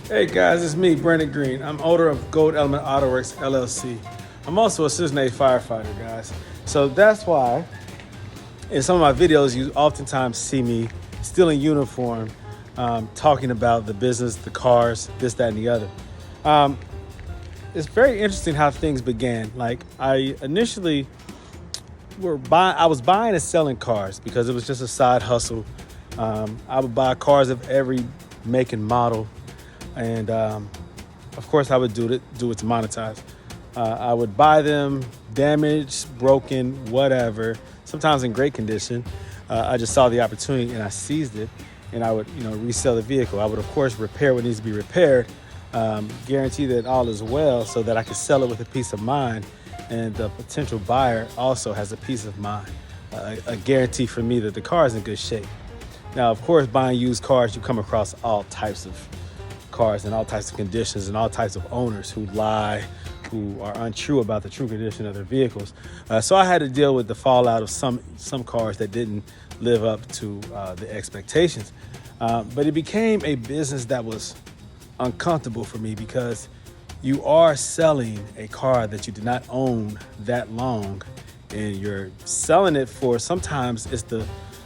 Hey guys, it's me, Brandon Green. I'm owner of Goldelementautoworks LLC. I'm also a Citizen Aid firefighter, guys. So that's why in some of my videos, you oftentimes see me still in uniform, talking about the business, the cars, this, that, and the other. It's very interesting how things began. Like I initially I was buying and selling cars because it was just a side hustle. I would buy cars of every make and model. And of course, I would do it to monetize. I would buy them damaged, broken, whatever, sometimes in great condition. I just saw the opportunity and I seized it, and I would, resell the vehicle. I would, of course, repair what needs to be repaired, guarantee that all is well so that I could sell it with a peace of mind. And the potential buyer also has a peace of mind, a guarantee for me that the car is in good shape. Now, of course, buying used cars, you come across all types of cars in all types of conditions and all types of owners who lie, who are untrue about the true condition of their vehicles. So I had to deal with the fallout of some cars that didn't live up to the expectations. But it became a business that was uncomfortable for me because you are selling a car that you did not own that long, and you're selling it for, sometimes it's the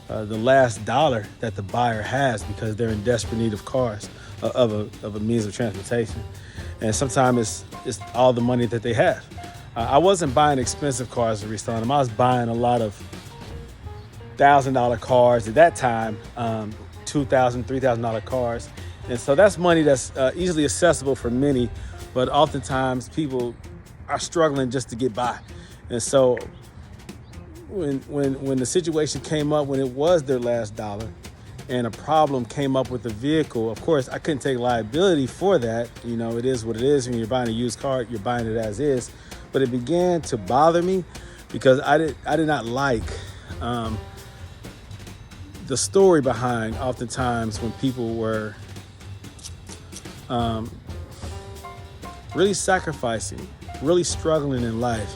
last dollar that the buyer has because they're in desperate need of cars, of a means of transportation. And sometimes it's all the money that they have. I wasn't buying expensive cars and reselling them. I was buying a lot of $1,000 cars at that time, $2,000, $3,000 cars. And so that's money that's easily accessible for many, but oftentimes people are struggling just to get by. And so when the situation came up, when it was their last dollar and a problem came up with the vehicle, of course, I couldn't take liability for that. It is what it is. When you're buying a used car, you're buying it as is. But it began to bother me because I did not like the story behind oftentimes when people were really sacrificing, really struggling in life,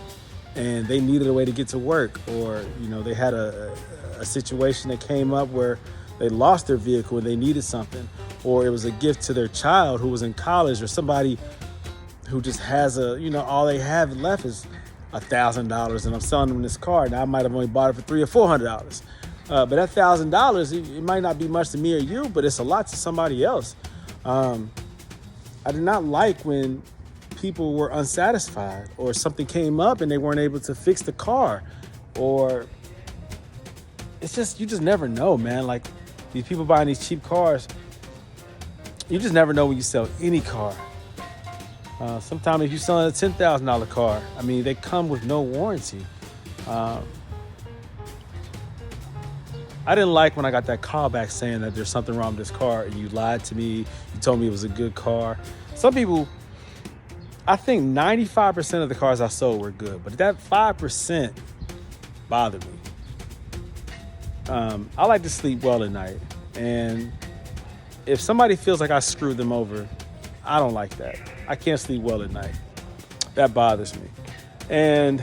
and they needed a way to get to work, or they had a situation that came up where they lost their vehicle and they needed something, or it was a gift to their child who was in college, or somebody who just has all they have left is $1,000, and I'm selling them this car. Now I might have only bought it for $300 or $400, but that $1,000, it might not be much to me or you, but it's a lot to somebody else. I did not like when people were unsatisfied, or something came up and they weren't able to fix the car, or it's just, you just never know, man. Like these people buying these cheap cars, you just never know when you sell any car. Sometimes if you're selling a $10,000 car, they come with no warranty. I didn't like when I got that call back saying that there's something wrong with this car and you lied to me. You told me it was a good car. Some people, I think 95% of the cars I sold were good, but that 5% bothered me. I like to sleep well at night, and if somebody feels like I screwed them over, I don't like that. I can't sleep well at night. That bothers me. And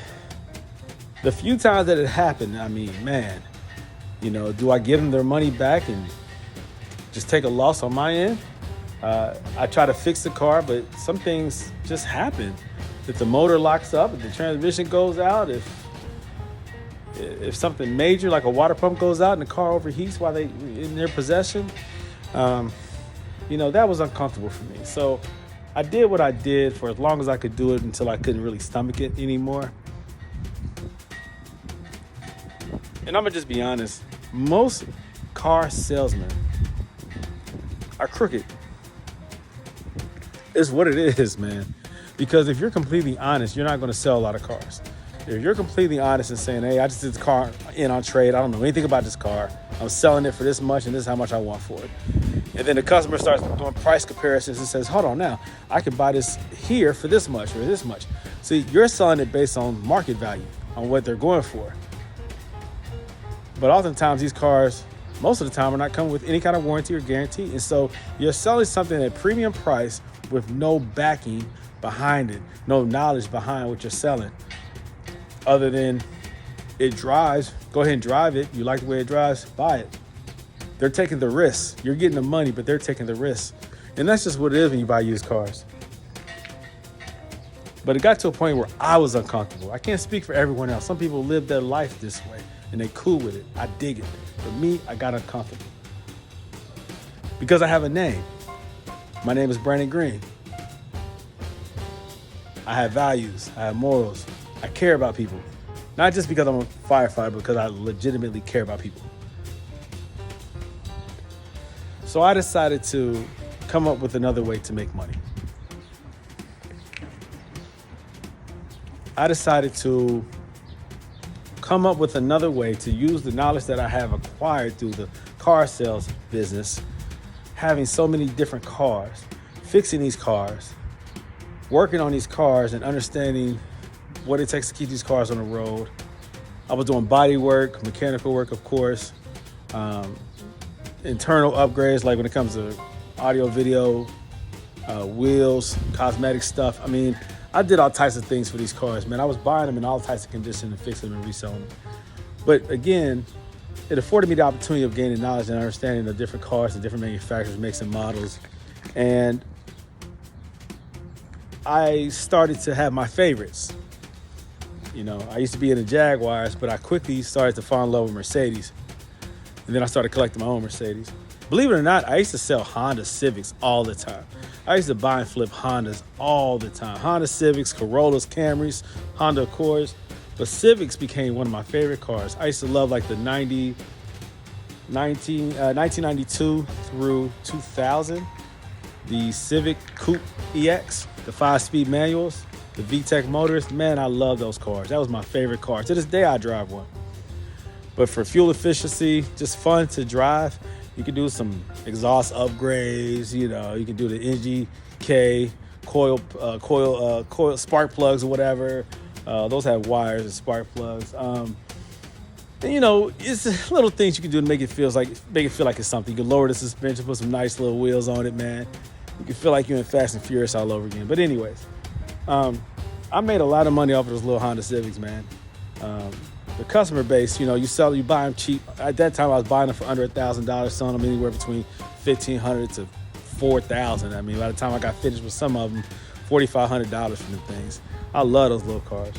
the few times that it happened, man, do I give them their money back and just take a loss on my end? I try to fix the car, but some things just happen. If the motor locks up, if the transmission goes out, if something major like a water pump goes out and the car overheats while they in their possession, that was uncomfortable for me. So I did what I did for as long as I could do it until I couldn't really stomach it anymore. And I'm gonna just be honest, most car salesmen are crooked. It's what it is, man. Because if you're completely honest, you're not gonna sell a lot of cars. If you're completely honest and saying, hey, I just did the car in on trade, I don't know anything about this car, I'm selling it for this much and this is how much I want for it. And then the customer starts doing price comparisons and says, hold on now, I can buy this here for this much or this much. See, you're selling it based on market value, on what they're going for. But oftentimes these cars, most of the time, are not coming with any kind of warranty or guarantee. And so you're selling something at a premium price with no backing behind it, no knowledge behind what you're selling. Other than it drives, go ahead and drive it. You like the way it drives, buy it. They're taking the risk. You're getting the money, but they're taking the risk. And that's just what it is when you buy used cars. But it got to a point where I was uncomfortable. I can't speak for everyone else. Some people live their life this way and they cool with it. I dig it. For me, I got uncomfortable. Because I have a name. My name is Brandon Green. I have values. I have morals. I care about people. Not just because I'm a firefighter, but because I legitimately care about people. So I decided to come up with another way to make money. I decided to come up with another way to use the knowledge that I have acquired through the car sales business, having so many different cars, fixing these cars, working on these cars and understanding what it takes to keep these cars on the road. I was doing body work, mechanical work, of course, internal upgrades, like when it comes to audio, video, wheels, cosmetic stuff. I mean, I did all types of things for these cars, man. I was buying them in all types of condition and fixing them and reselling them. But again, it afforded me the opportunity of gaining knowledge and understanding of different cars and different manufacturers, makes and models. And I started to have my favorites. You know, I used to be in the Jaguars, but I quickly started to fall in love with Mercedes. And then I started collecting my own Mercedes. Believe it or not, I used to sell Honda Civics all the time. I used to buy and flip Hondas all the time. Honda Civics, Corollas, Camrys, Honda Accords. But Civics became one of my favorite cars. I used to love like the 1992 through 2000. The Civic Coupe EX, the 5-speed manuals, the VTEC motors. Man, I love those cars. That was my favorite car. To this day, I drive one. But for fuel efficiency, just fun to drive. You can do some exhaust upgrades. You know, you can do the NGK coil spark plugs or whatever. Those have wires and spark plugs. And, you know, it's little things you can do to make it feel like it's something. You can lower the suspension, put some nice little wheels on it, man. You can feel like you're in Fast and Furious all over again. But anyways, I made a lot of money off of those little Honda Civics, man. The customer base, you know, you buy them cheap. At that time, I was buying them for under $1,000, selling them anywhere between $1,500 to $4,000. I mean, by the time I got finished with some of them, $4,500 for them things. I love those little cars.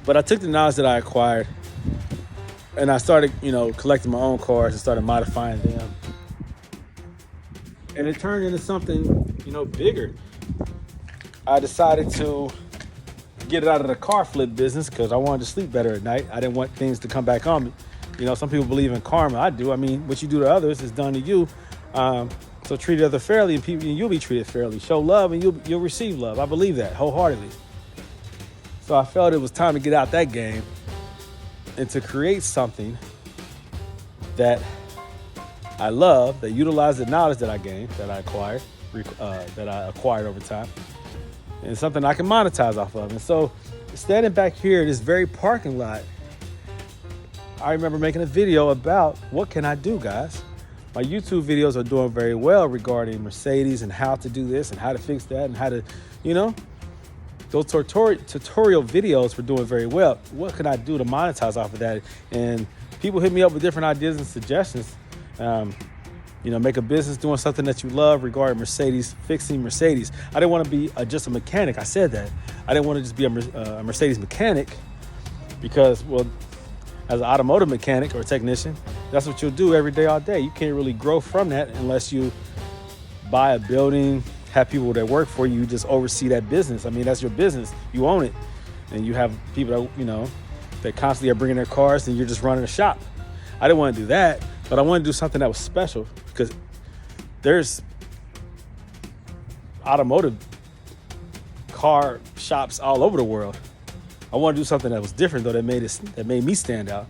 But I took the knowledge that I acquired and I started, you know, collecting my own cars and started modifying them. And it turned into something, you know, bigger. I decided to get it out of the car flip business because I wanted to sleep better at night. I didn't want things to come back on me. You know, some people believe in karma. I do. I mean, what you do to others is done to you. So treat others fairly and you'll be treated fairly. Show love and you'll receive love. I believe that wholeheartedly. So I felt it was time to get out that game and to create something that I love, that utilizes the knowledge that I gained, that I acquired over time. And something I can monetize off of. And so standing back here in this very parking lot, I remember making a video about what can I do, guys? My YouTube videos are doing very well regarding Mercedes and how to do this and how to fix that and how to, you know, those tutorial videos were doing very well. What can I do to monetize off of that? And people hit me up with different ideas and suggestions. You know, make a business doing something that you love regarding Mercedes, fixing Mercedes. I didn't want to be just a mechanic. I said that. I didn't want to just be a Mercedes mechanic because, well, as an automotive mechanic or technician, that's what you'll do every day, all day. You can't really grow from that unless you buy a building, have people that work for you, you just oversee that business. I mean, that's your business. You own it. And you have people that, you know, that constantly are bringing their cars and you're just running a shop. I didn't want to do that, but I wanted to do something that was special because there's automotive car shops all over the world. I wanted to do something that was different, though, that made me stand out.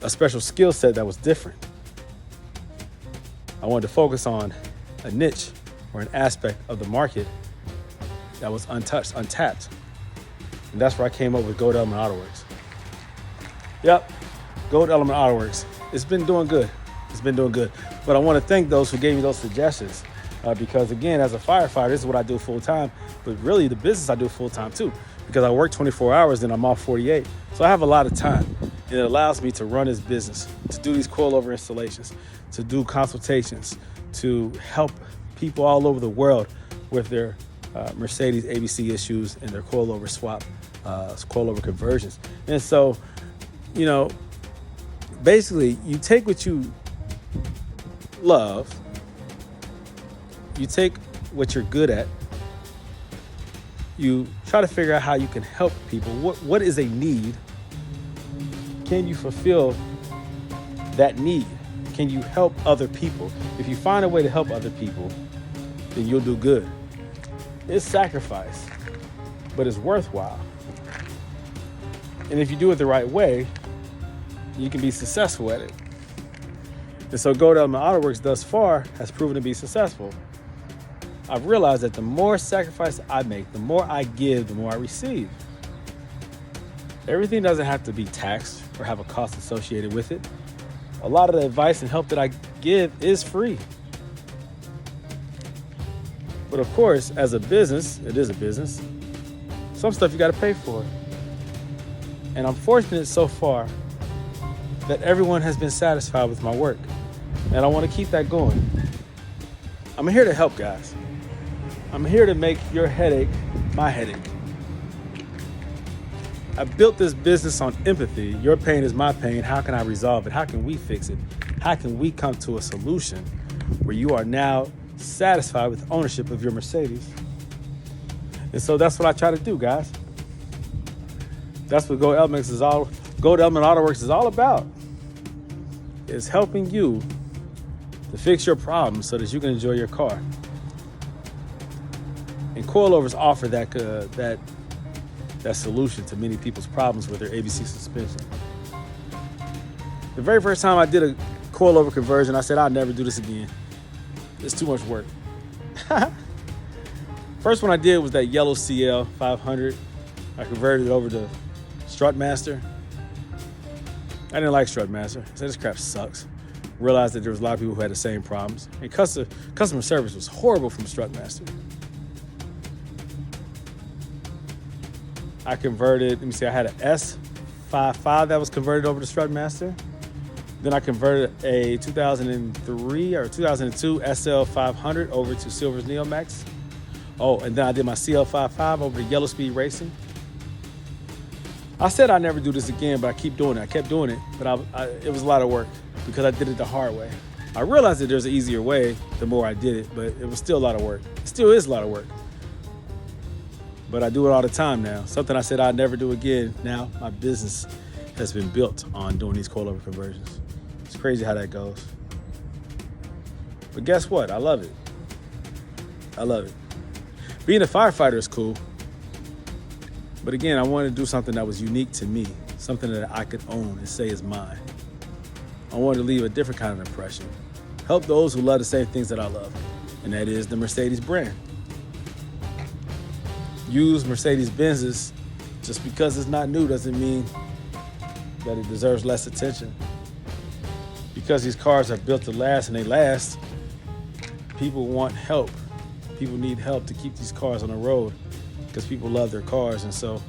A special skill set that was different. I wanted to focus on a niche or an aspect of the market that was untouched, untapped. And that's where I came up with Gold Element Autoworks. Yep, Gold Element Autoworks. It's been doing good. But I want to thank those who gave me those suggestions because, again, as a firefighter, this is what I do full time. But really, the business I do full time too because I work 24 hours and I'm off 48. So I have a lot of time. And it allows me to run this business, to do these coilover installations, to do consultations, to help people all over the world with their Mercedes ABC issues and their coilover swap, coilover conversions. And so, you know, basically you take what you love, you take what you're good at, you try to figure out how you can help people. What is a need? Can you fulfill that need? Can you help other people? If you find a way to help other people, then you'll do good. It's sacrifice, but it's worthwhile. And if you do it the right way, you can be successful at it. And so Goldelementautoworks thus far has proven to be successful. I've realized that the more sacrifice I make, the more I give, the more I receive. Everything doesn't have to be taxed or have a cost associated with it. A lot of the advice and help that I give is free. But of course, as a business, it is a business. Some stuff you got to pay for. And I'm fortunate so far that everyone has been satisfied with my work. And I want to keep that going. I'm here to help, guys. I'm here to make your headache my headache. I built this business on empathy. Your pain is my pain. How can I resolve it? How can we fix it? How can we come to a solution where you are now satisfied with ownership of your Mercedes? And so that's what I try to do, guys. That's what Goldelementautoworks is all about. Is helping you to fix your problems so that you can enjoy your car. And coilovers offer that solution to many people's problems with their ABC suspension. The very first time I did a coilover conversion, I said, I'll never do this again. It's too much work. First one I did was that yellow CL 500. I converted it over to Strutmaster. I didn't like Strutmaster. I said, this crap sucks. Realized that there was a lot of people who had the same problems. And customer service was horrible from Strutmaster. I converted, I had an S55 that was converted over to Strutmaster. Then I converted a 2003 or 2002 SL500 over to Silver's Neomax. Oh, and then I did my CL55 over to Yellow Speed Racing. I said I'd never do this again, but I keep doing it. I kept doing it, but it was a lot of work because I did it the hard way. I realized that there's an easier way the more I did it, but it was still a lot of work. It still is a lot of work. But I do it all the time now. Something I said I'd never do again. Now my business has been built on doing these coilover conversions. It's crazy how that goes. But guess what? I love it. I love it. Being a firefighter is cool. But again, I wanted to do something that was unique to me, something that I could own and say is mine. I wanted to leave a different kind of impression. Help those who love the same things that I love, and that is the Mercedes brand. Use Mercedes-Benzes. Just because it's not new doesn't mean that it deserves less attention. Because these cars are built to last and they last, people want help. People need help to keep these cars on the road because people love their cars. And so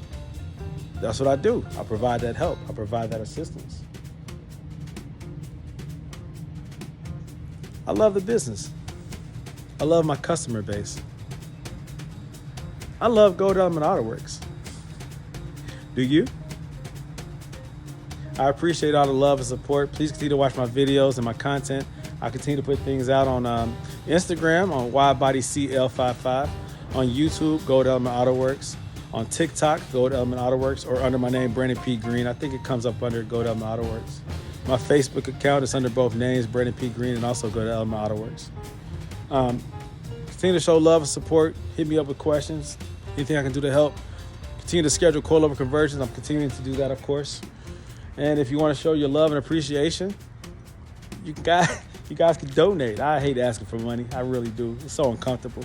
that's what I do. I provide that help. I provide that assistance. I love the business. I love my customer base. I love Goldelementautoworks. Do you? I appreciate all the love and support. Please continue to watch my videos and my content. I continue to put things out on Instagram on WideBodyCL55, on YouTube, Goldelementautoworks, on TikTok, Goldelementautoworks, or under my name, Brandon P. Green. I think it comes up under Goldelementautoworks. My Facebook account is under both names, Brandon P. Green, and also Goldelementautoworks. Continue to show love and support. Hit me up with questions. Anything I can do to help. Continue to schedule coilover conversions. I'm continuing to do that, of course. And if you want to show your love and appreciation, you guys can donate. I hate asking for money. I really do. It's so uncomfortable.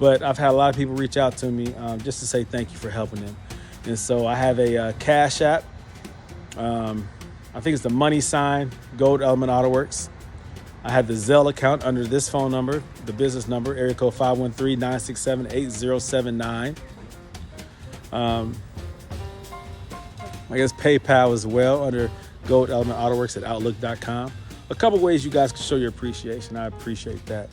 But I've had a lot of people reach out to me just to say thank you for helping them. And so I have a Cash App. I think it's the money sign, Goldelementautoworks. I have the Zelle account under this phone number, the business number, area code 513-967-8079. I guess PayPal as well under Goldelementautoworks at Outlook.com. A couple ways you guys can show your appreciation. I appreciate that.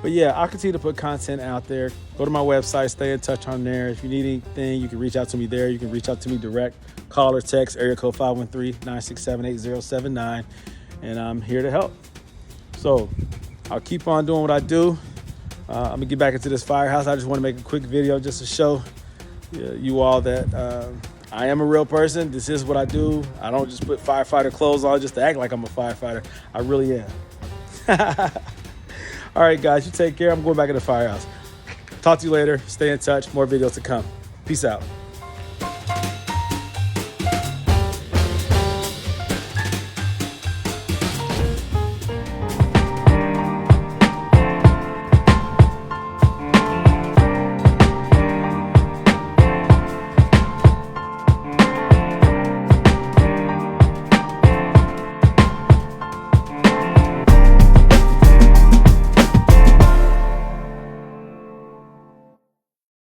But yeah, I'll continue to put content out there. Go to my website, stay in touch on there. If you need anything, you can reach out to me there. You can reach out to me direct, call or text, area code 513-967-8079. And I'm here to help. So I'll keep on doing what I do. I'm gonna get back into this firehouse. I just want to make a quick video just to show you all that I am a real person. This is what I do. I don't just put firefighter clothes on just to act like I'm a firefighter. I really am. All right, guys, you take care. I'm going back in the firehouse. Talk to you later. Stay in touch. More videos to come. Peace out.